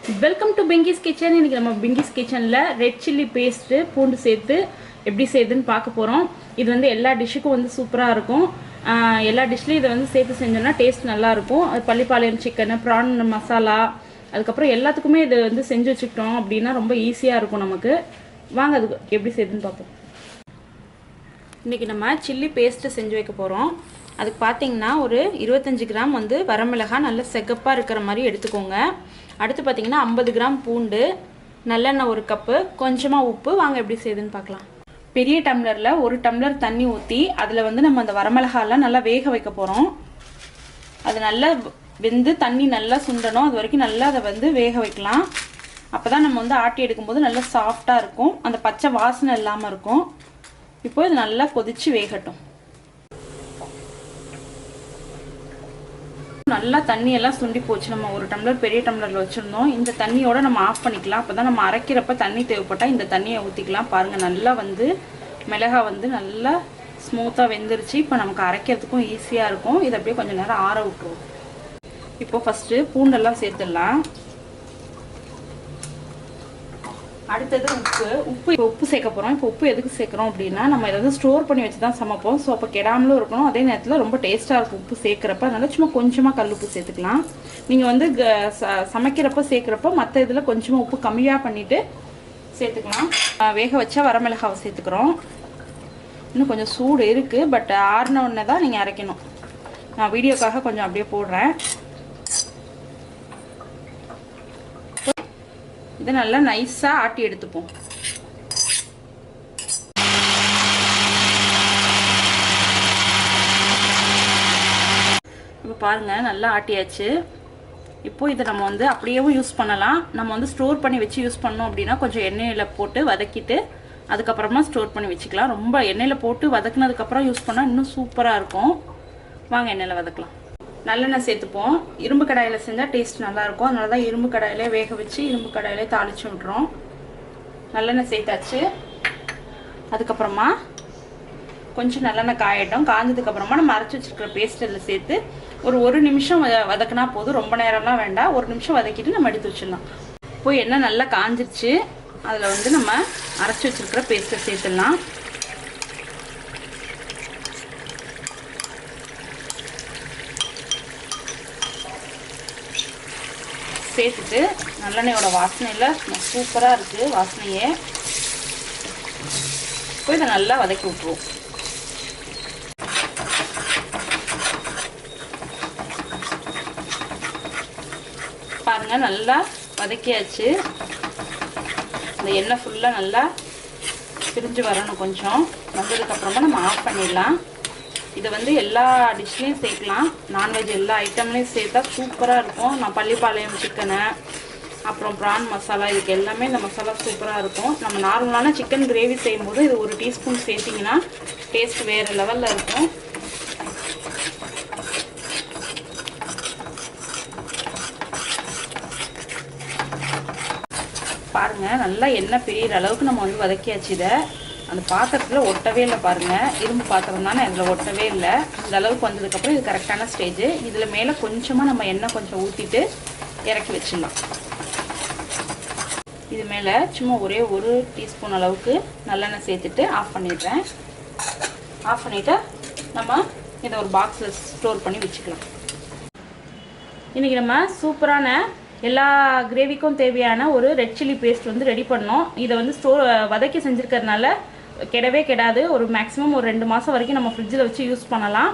Welcome to Bingiz Kitchen. இன்னைக்கு நம்ம Bingiz Kitchenல red chilli paste பூண்டு சேர்த்து எப்படி செய்யுதுன்னு பார்க்க போறோம். இது வந்து எல்லா டிஷ்ஷுக்கும் வந்து சூப்பரா இருக்கும். எல்லா டிஷ்லயும் இத வந்து சேர்த்து செஞ்சோம்னா டேஸ்ட் நல்லா இருக்கும். அது பள்ளிப்பாளையம் சிக்கன், பிரான் மசாலா அதுக்கு அப்புறம் எல்லாத்துக்குமே இது வந்து செஞ்சு வச்சுக்கிட்டோம் அப்படினா ரொம்ப ஈஸியா இருக்கும் நமக்கு. வாங்க அது எப்படி செய்யுதுன்னு பார்ப்போம். இன்னைக்கு நம்ம சில்லி பேஸ்ட் செஞ்சு வைக்க போறோம். அதுக்கு பாத்தீங்கன்னா ஒரு 25 கிராம் வந்து வரமிளகாய் நல்ல செகப்பா இருக்கிற மாதிரி எடுத்துக்கோங்க. அடுத்து பாத்தீங்கன்னா 50 கிராம் பூண்டு, நல்லெண்ணெய் ஒரு கப், கொஞ்சமா உப்பு. வாங்க எப்படி செய்யுதுன்னு பார்க்கலாம். பெரிய டம்ளர்ல ஒரு டம்ளர் தண்ணி ஊத்தி அதுல வந்து நம்ம அந்த வரமிளகாய்லாம் நல்லா வேக வைக்க போறோம். அது நல்லா வெந்து தண்ணி நல்லா சுண்டணும். அது வரைக்கும் நல்லா அதை வந்து வேக வைக்கலாம். அப்பதான் நம்ம வந்து ஆட்டி எடுக்கும்போது நல்லா சாஃப்டா இருக்கும். அந்த பச்சை வாசனை இல்லாம இருக்கும். இப்போ இது நல்லா கொதிச்சு வேகட்டும். நல்லா தண்ணி எல்லாம் சுண்டி போச்சு. நம்ம ஒரு டம்ளர் பெரிய டம்ளர்ல வச்சிருந்தோம். இந்த தண்ணியோட நம்ம ஆஃப் பண்ணிக்கலாம். அப்பதான் நம்ம அரைக்கிறப்ப தண்ணி தேவைப்பட்டா இந்த தண்ணியை ஊத்திக்கலாம். பாருங்க நல்லா வந்து மிளகாய் வந்து நல்லா ஸ்மூத்தா வெந்துருச்சு. இப்போ நமக்கு அரைக்கிறதுக்கும் ஈஸியா இருக்கும். இதை அப்படியே கொஞ்ச நேரம் ஆற விட்டுருவோம். இப்போ ஃபர்ஸ்ட் பூண்டெல்லாம் சேர்த்துடலாம். அடுத்தது உப்பு சேர்க்க போறோம். இப்போ உப்பு எதுக்கு சேர்க்கிறோம் அப்படின்னா நம்ம இதை வந்து ஸ்டோர் பண்ணி வச்சு தான் சமைப்போம். ஸோ அப்போ கெடாமலும் இருக்கணும். அதே நேரத்தில் ரொம்ப டேஸ்டா இருக்கும் உப்பு சேர்க்கிறப்ப. அதனால சும்மா கொஞ்சமா கல் உப்பு சேர்த்துக்கலாம். நீங்க வந்து சமைக்கிறப்ப சேர்க்கிறப்ப மற்ற இதுல கொஞ்சமா உப்பு கம்மியா பண்ணிட்டு சேர்த்துக்கலாம். வேக வச்சா வரமிளகாவை சேர்த்துக்கிறோம். இன்னும் கொஞ்சம் சூடு இருக்கு. பட் ஆறின உடனே தான் நீங்க அரைக்கணும். நான் வீடியோக்காக கொஞ்சம் அப்படியே போடுறேன். இதை நல்லா நைஸா ஆட்டி எடுத்துப்போம். இப்போ பாருங்க நல்லா ஆட்டியாச்சு. இப்போ இதை நம்ம வந்து அப்படியேவும் யூஸ் பண்ணலாம். நம்ம வந்து ஸ்டோர் பண்ணி வச்சு யூஸ் பண்ணோம் அப்படின்னா கொஞ்சம் எண்ணெயில போட்டு வதக்கிட்டு அதுக்கப்புறமா ஸ்டோர் பண்ணி வச்சுக்கலாம். ரொம்ப எண்ணெயில போட்டு வதக்குனதுக்கு அப்புறம் யூஸ் பண்ணா இன்னும் சூப்பரா இருக்கும். வாங்க எண்ணெயில வதக்கலாம். நல்லெண்ணெய் சேர்த்துப்போம். இரும்பு கடாயில செஞ்சா டேஸ்ட் நல்லா இருக்கும். அதனாலதான் இரும்பு கடாயிலே வேக வச்சு இரும்பு கடாயிலே தாளிச்சு விட்டுறோம். நல்லெண்ணெய் சேர்த்தாச்சு. அதுக்கப்புறமா கொஞ்சம் நல்லெண்ணெய் காயட்டும். காஞ்சதுக்கு அப்புறமா நம்ம அரைச்சி வச்சிருக்கிற பேஸ்ட் அதில் சேர்த்து ஒரு நிமிஷம் வதக்கினா போதும். ரொம்ப நேரம்லாம் வேண்டாம். ஒரு நிமிஷம் வதக்கிட்டு நம்ம எடுத்து வச்சிடலாம். இப்போ எண்ணெய் நல்லா காஞ்சிருச்சு. அதில் வந்து நம்ம அரைச்சி வச்சிருக்கிற பேஸ்ட்டை சேர்த்துடலாம். சேர்த்துட்டு நல்லெண்ணெயோட வாசனையில சூப்பரா இருக்கு வாசனையே. இப்போ இதை நல்லா வதக்கி விட்டுருவோம். பாருங்க நல்லா வதக்கியாச்சு. இந்த எண்ணெய் ஃபுல்லா நல்லா பிரிஞ்சு வரணும். கொஞ்சம் வந்ததுக்கு அப்புறமா நம்ம ஆஃப் பண்ணிடலாம். இதை வந்து எல்லா டிஷ்லையும் சேர்க்கலாம். நான்வெஜ் எல்லா ஐட்டம்லையும் சேர்த்தா சூப்பராக இருக்கும். நான் பள்ளிப்பாளையம் சிக்கனை அப்புறம் பிரான் மசாலா இதுக்கு எல்லாமே இந்த மசாலா சூப்பராக இருக்கும். நம்ம நார்மலான சிக்கன் கிரேவி செய்யும்போது இது ஒரு டீஸ்பூன் சேர்த்திங்கன்னா டேஸ்ட் வேறு லெவலில் இருக்கும். பாருங்க நல்லா எண்ணெய் பிரியிற அளவுக்கு நம்ம வந்து வதக்கியாச்சு. இதை அந்த பாத்திரத்தில் ஒட்டவே இல்லை. பாருங்க இரும்பு பாத்திரம் தானே, அதில் ஒட்டவே இல்லை. இந்த அளவுக்கு வந்ததுக்கப்புறம் இது கரெக்டான ஸ்டேஜ். இதில் மேலே கொஞ்சமாக நம்ம எண்ணெய் கொஞ்சம் ஊற்றிட்டு இறக்கி வச்சிடலாம். இது மேலே சும்மா ஒரே ஒரு டீஸ்பூன் அளவுக்கு நல்லெண்ணெய் சேர்த்துட்டு ஆஃப் பண்ணிடுறேன். ஆஃப் பண்ணிவிட்டு நம்ம இதை ஒரு பாக்ஸில் ஸ்டோர் பண்ணி வச்சுக்கலாம். இன்றைக்கி நம்ம சூப்பரான எல்லா கிரேவிக்கும் தேவையான ஒரு ரெட் சில்லி பேஸ்ட் வந்து ரெடி பண்ணோம். இதை வந்து வதக்கி செஞ்சுருக்கிறதுனால கெடவே கெடாது. ஒரு மேக்ஸிமம் ஒரு 2 மாதம் வரைக்கும் நம்ம ஃப்ரிட்ஜில் வச்சு யூஸ் பண்ணலாம்.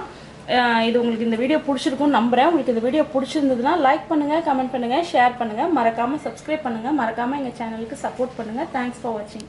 இது உங்களுக்கு இந்த வீடியோ பிடிச்சிருக்கும்னு நம்புகிறேன். உங்களுக்கு இந்த வீடியோ பிடிச்சிருந்ததுன்னா லைக் பண்ணுங்கள், கமெண்ட் பண்ணுங்கள், ஷேர் பண்ணுங்கள், மறக்காமல் சப்ஸ்கிரைப் பண்ணுங்கள், மறக்காமல் எங்கள் சேனலுக்கு சப்போர்ட் பண்ணுங்கள். தேங்க்ஸ் ஃபார் வாட்சிங்.